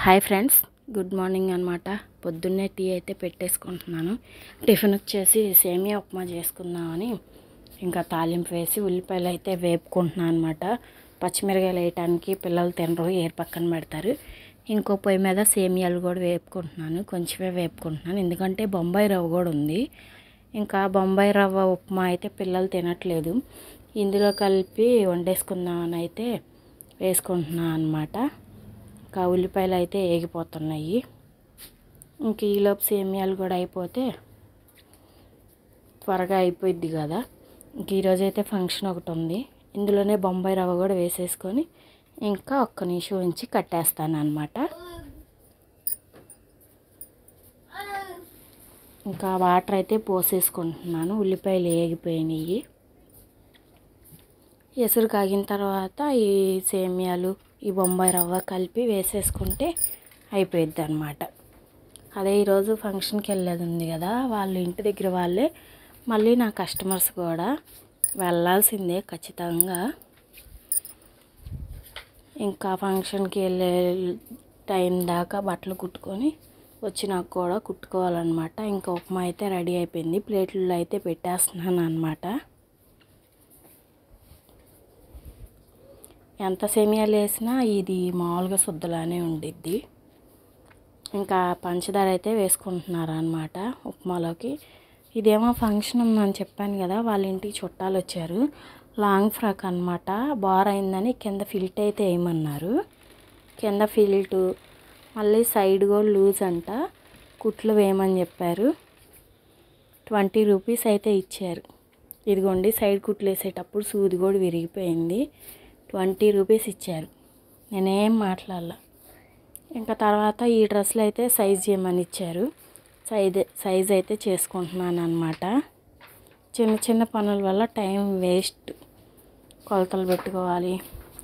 Hi friends, good morning అనమాట. పొద్దున్నే tea అయితే పెట్టేసుకుంటున్నాను. టిఫిన్ వచ్చేసి సేమియా ఉప్మా చేసుకుందామని ఇంకా తాలింపు వేసి ఉల్లిపాయలు అయితే వేపుకుంటున్నాను అనమాట. పచ్చిమిరకాయలు వేయటానికి పిల్లలు తినరు, ఏరు పక్కన పెడతారు. ఇంకో పొయ్యి మీద సేమియాలు కూడా వేపుకుంటున్నాను. కొంచెమే వేపుకుంటున్నాను ఎందుకంటే బొంబాయి రవ్వ కూడా ఉంది. ఇంకా బొంబాయి రవ్వ ఉప్మా అయితే పిల్లలు తినట్లేదు. ఇందులో కలిపి వండేసుకుందామని అయితే వేసుకుంటున్నాను అనమాట. ఇంకా ఉల్లిపాయలు అయితే ఏగిపోతున్నాయి. ఇంక ఈలోపు సేమియాలు కూడా అయిపోతే త్వరగా అయిపోయిద్ది కదా. ఇంక ఈరోజైతే ఫంక్షన్ ఒకటి ఉంది. ఇందులోనే బొంబాయి రవ్వ కూడా వేసేసుకొని ఇంకా ఒక్క నిమిషం ఉంచి కట్టేస్తాను అనమాట. ఇంకా వాటర్ అయితే పోసేసుకుంటున్నాను. ఉల్లిపాయలు ఏగిపోయినాయి. ఎసురు కాగిన తర్వాత ఈ సేమియాలు, ఈ బొంబాయి రవ్వ కలిపి వేసేసుకుంటే అయిపోయిద్ది అనమాట. అదే ఈరోజు ఫంక్షన్కి వెళ్ళేది ఉంది కదా, వాళ్ళ ఇంటి దగ్గర వాళ్ళే, మళ్ళీ నా కస్టమర్స్ కూడా వెళ్ళాల్సిందే ఖచ్చితంగా. ఇంకా ఫంక్షన్కి వెళ్ళే టైం దాకా బట్టలు కుట్టుకొని వచ్చినాక కూడా కుట్టుకోవాలన్నమాట. ఇంకా ఉప్మా అయితే రెడీ అయిపోయింది. ప్లేట్లో అయితే పెట్టేస్తున్నాను అనమాట. ఎంత సేమియాలు వేసినా ఇది మామూలుగా శుద్ధలానే ఉండిద్ది. ఇంకా పంచదార అయితే వేసుకుంటున్నారు అనమాట ఉప్మాలోకి. ఇదేమో ఫంక్షన్ ఉందని చెప్పాను కదా, వాళ్ళ ఇంటికి చుట్టాలు వచ్చారు. లాంగ్ ఫ్రాక్ అనమాట. బార్ అయిందని కింద ఫిల్ట్ అయితే వేయమన్నారు. కింద ఫిల్టు మళ్ళీ సైడ్ కూడా లూజ్ అంట, కుట్లు వేయమని చెప్పారు. 20 రూపీస్ అయితే ఇచ్చారు. ఇదిగోండి, సైడ్ కుట్లు వేసేటప్పుడు సూది కూడా విరిగిపోయింది. 20 రూపీస్ ఇచ్చారు. నేనేం మాట్లాడాల. ఇంకా తర్వాత ఈ డ్రెస్సులు అయితే సైజ్ చేయమని ఇచ్చారు. సైజ్ అయితే చేసుకుంటున్నాను అనమాట. చిన్న చిన్న పనుల వల్ల టైం వేస్ట్. కొలతలు పెట్టుకోవాలి.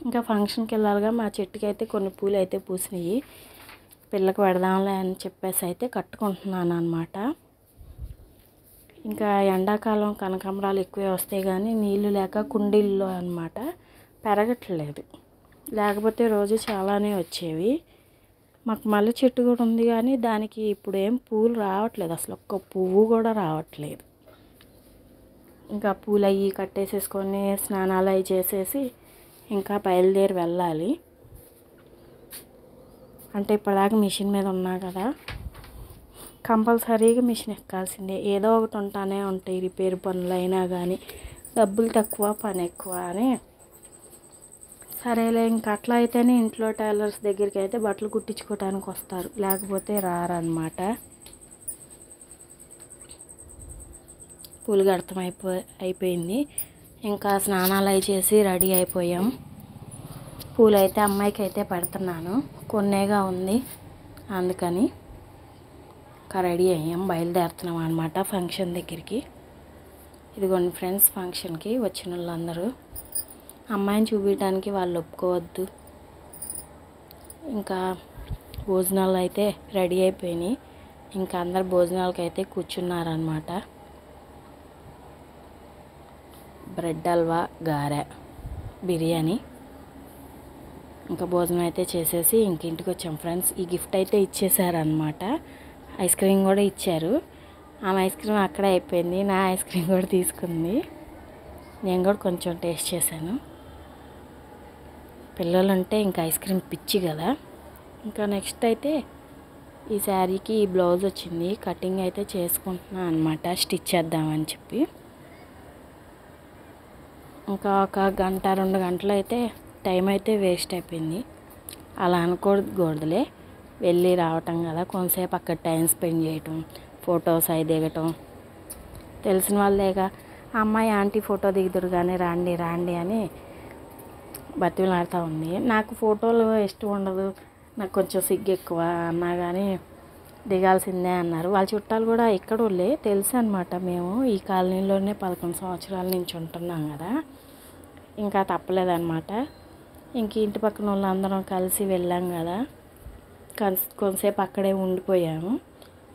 ఇంకా ఫంక్షన్కి వెళ్ళాలిగా. మా చెట్టుకి అయితే కొన్ని పూలు అయితే పూసినాయి. పిల్లకి పెడదాంలే అని చెప్పేసి అయితే కట్టుకుంటున్నాను అనమాట. ఇంకా ఎండాకాలం కనకాంబరాలు ఎక్కువే వస్తాయి కానీ నీళ్ళు లేక కుండీల్లో అనమాట పెరగట్లేదు. లేకపోతే రోజు చాలానే వచ్చేవి. మాకు మల్లె చెట్టు కూడా ఉంది కానీ దానికి ఇప్పుడు ఏం పూలు రావట్లేదు. అసలు ఒక్క పువ్వు కూడా రావట్లేదు. ఇంకా పూలు అవి కట్టేసేసుకొని స్నానాలు అవి చేసేసి ఇంకా బయలుదేరి వెళ్ళాలి. అంటే ఇప్పటిదాకా మిషన్ మీద ఉన్నా కదా, కంపల్సరీగా మిషన్ ఎక్కాల్సిందే. ఏదో ఒకటి ఉంటానే ఉంటాయి, రిపేర్ పనులు అయినా కానీ. డబ్బులు తక్కువ, పని ఎక్కువ అని సరేలే ఇంక అట్లా అయితేనే ఇంట్లో టైలర్స్ దగ్గరికి అయితే బట్టలు కుట్టించుకోవడానికి వస్తారు, లేకపోతే రారనమాట. పూలు గడతం అయిపోయింది. ఇంకా స్నానాలు అవి చేసి రెడీ అయిపోయాం. పూలు అయితే అమ్మాయికి అయితే పెడుతున్నాను. కొన్నేగా ఉంది అందుకని ఇంకా రెడీ అయ్యాం. బయలుదేరుతున్నాం అనమాట ఫంక్షన్ దగ్గరికి. ఇదిగోండి ఫ్రెండ్స్, ఫంక్షన్కి వచ్చిన వాళ్ళందరూ. అమ్మాయిని చూపించడానికి వాళ్ళు ఒప్పుకోవద్దు. ఇంకా భోజనాలు అయితే రెడీ అయిపోయినాయి. ఇంకా అందరు భోజనాలకి అయితే కూర్చున్నారనమాట. బ్రెడ్ హల్వా, గారె, బిర్యానీ. ఇంకా భోజనం అయితే చేసేసి ఇంక ఇంటికి వచ్చాం ఫ్రెండ్స్. ఈ గిఫ్ట్ అయితే ఇచ్చేసారనమాట. ఐస్ క్రీమ్ కూడా ఇచ్చారు. ఆమె ఐస్ క్రీమ్ అక్కడే అయిపోయింది. నా ఐస్ క్రీమ్ కూడా తీసుకుంది. నేను కూడా కొంచెం టేస్ట్ చేశాను. పిల్లలు అంటే ఇంకా ఐస్ క్రీమ్ పిచ్చి కదా. ఇంకా నెక్స్ట్ అయితే ఈ శారీకి ఈ బ్లౌజ్ వచ్చింది. కటింగ్ అయితే చేసుకుంటున్నాను అనమాట, స్టిచ్ చేద్దామని చెప్పి. ఇంకా ఒక గంట 2 గంటలు అయితే టైం అయితే వేస్ట్ అయిపోయింది. అలా అనుకోకూడదులే, వెళ్ళి రావటం కదా, కొంతసేపు అక్కడ టైం స్పెండ్ చేయటం, ఫొటోస్ అవి దిగటం. తెలిసిన వాళ్ళేగా, అమ్మాయి ఆంటీ ఫోటో దిగుదురు కానీ రాండి రాండి అని బతిమలాడుతూ ఉంది. నాకు ఫోటోలు ఇష్టం ఉండదు, నాకు కొంచెం సిగ్గు ఎక్కువ అన్నా కానీ దిగాల్సిందే అన్నారు. వాళ్ళ చుట్టాలు కూడా ఇక్కడ వాళ్ళే తెలుసు అనమాట. మేము ఈ కాలనీలోనే 11 సంవత్సరాల నుంచి ఉంటున్నాం కదా, ఇంకా తప్పలేదన్నమాట. ఇంక ఇంటి పక్కన వాళ్ళందరం కలిసి వెళ్ళాం కదా, కొంతసేపు అక్కడే ఉండిపోయాము.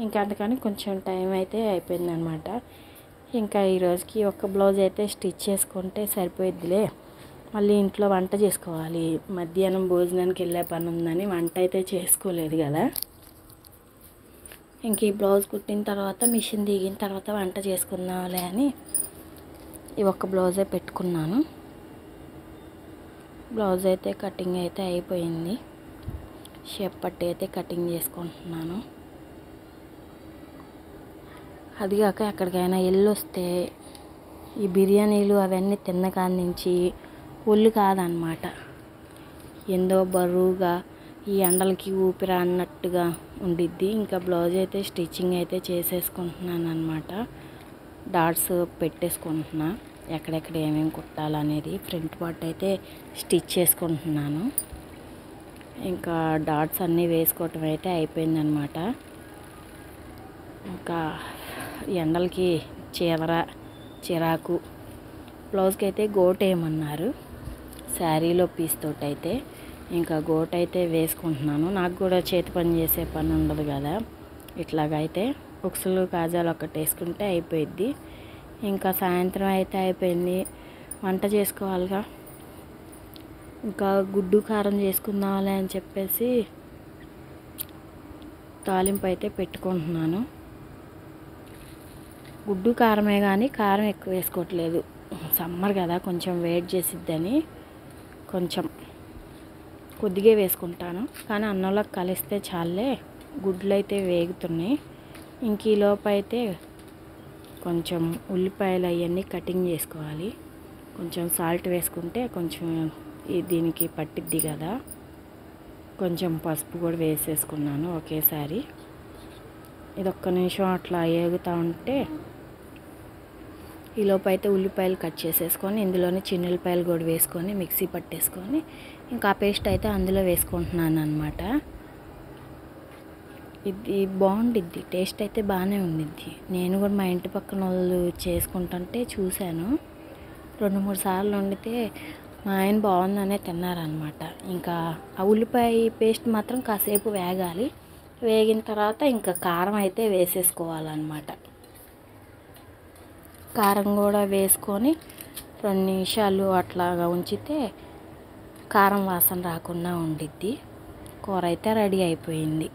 ఇంకా అందుకని కొంచెం టైం అయితే అయిపోయిందనమాట. ఇంకా ఈరోజుకి ఒక బ్లౌజ్ అయితే స్టిచ్ చేసుకుంటే సరిపోయిద్దిలే, మళ్ళీ ఇంట్లో వంట చేసుకోవాలి. మధ్యాహ్నం భోజనానికి వెళ్ళే పని ఉందని వంట అయితే చేసుకోలేదు కదా. ఇంక ఈ బ్లౌజ్ కుట్టిన తర్వాత మిషన్ దిగిన తర్వాత వంట చేసుకుందాంలే అని ఈ ఒక్క బ్లౌజే పెట్టుకున్నాను. బ్లౌజ్ అయితే కటింగ్ అయితే అయిపోయింది. షేప్ పట్టి అయితే కటింగ్ చేసుకుంటున్నాను. అదిగాక ఎక్కడికైనా వెళ్ళొస్తే ఈ బిర్యానీలు అవన్నీ తిన్న కాడి నుంచి ఒళ్ళు కాదనమాట. ఎందో బరువుగా ఈ ఎండలకి ఊపిరి అన్నట్టుగా ఉండిద్ది. ఇంకా బ్లౌజ్ అయితే స్టిచ్చింగ్ అయితే చేసేసుకుంటున్నాను అనమాట. డాట్స్ పెట్టేసుకుంటున్నా ఎక్కడెక్కడ ఏమేమి కుట్టాలనేది. ఫ్రంట్ పార్ట్ అయితే స్టిచ్ చేసుకుంటున్నాను. ఇంకా డాట్స్ అన్నీ వేసుకోవటం అయితే అయిపోయిందనమాట. ఇంకా ఎండలకి చిరాకు. బ్లౌజ్కి అయితే గోట్ వేయమన్నారు శారీలో పీస్ తోటి అయితే. ఇంకా గోట్ అయితే వేసుకుంటున్నాను. నాకు కూడా చేతి పని చేసే పని ఉండదు కదా. ఇట్లాగైతే ఉక్సులు కాజాలు ఒకటి వేసుకుంటే అయిపోయిద్ది. ఇంకా సాయంత్రం అయితే అయిపోయింది. వంట చేసుకోవాలిగా. ఇంకా గుడ్డు కారం చేసుకుందాంలే అని చెప్పేసి తాలింపు అయితే పెట్టుకుంటున్నాను. గుడ్డు కారమే కానీ కారం ఎక్కువ వేసుకోవట్లేదు. సమ్మర్ కదా, కొంచెం వెయిట్ చేసిద్దని కొంచెం కొద్దిగా వేసుకుంటాను. కానీ అన్నంలో కలిస్తే చాలే. గుడ్లు అయితే వేగుతున్నాయి. ఇంక ఈ లోపు అయితే కొంచెం ఉల్లిపాయలు అవన్నీ కటింగ్ చేసుకోవాలి. కొంచెం సాల్ట్ వేసుకుంటే కొంచెం దీనికి పట్టిద్ది కదా. కొంచెం పసుపు కూడా వేసేసుకున్నాను ఒకేసారి. ఇది ఒక్క నిమిషం అట్లా ఏగుతూ ఉంటే ఈలోపు అయితే ఉల్లిపాయలు కట్ చేసేసుకొని ఇందులోనే చిన్నుల్లిపాయలు కూడా వేసుకొని మిక్సీ పట్టేసుకొని ఇంకా ఆ పేస్ట్ అయితే అందులో వేసుకుంటున్నాను అనమాట. ఇది బాగుండిద్ది, టేస్ట్ అయితే బాగానే ఉండిద్ది. నేను కూడా మా ఇంటి పక్కన వాళ్ళు చేసుకుంటుంటే చూశాను. 2-3 సార్లు వండితే మా ఆయన బాగుందనే తిన్నారనమాట. ఇంకా ఆ ఉల్లిపాయ పేస్ట్ మాత్రం కాసేపు వేగాలి. వేగిన తర్వాత ఇంకా కారం అయితే వేసేసుకోవాలన్నమాట. కారం కూడా వేసుకొని 2 నిమిషాలు అట్లాగా ఉంచితే కారం వాసన రాకుండా ఉండిద్ది. కూర అయితే రెడీ అయిపోయింది.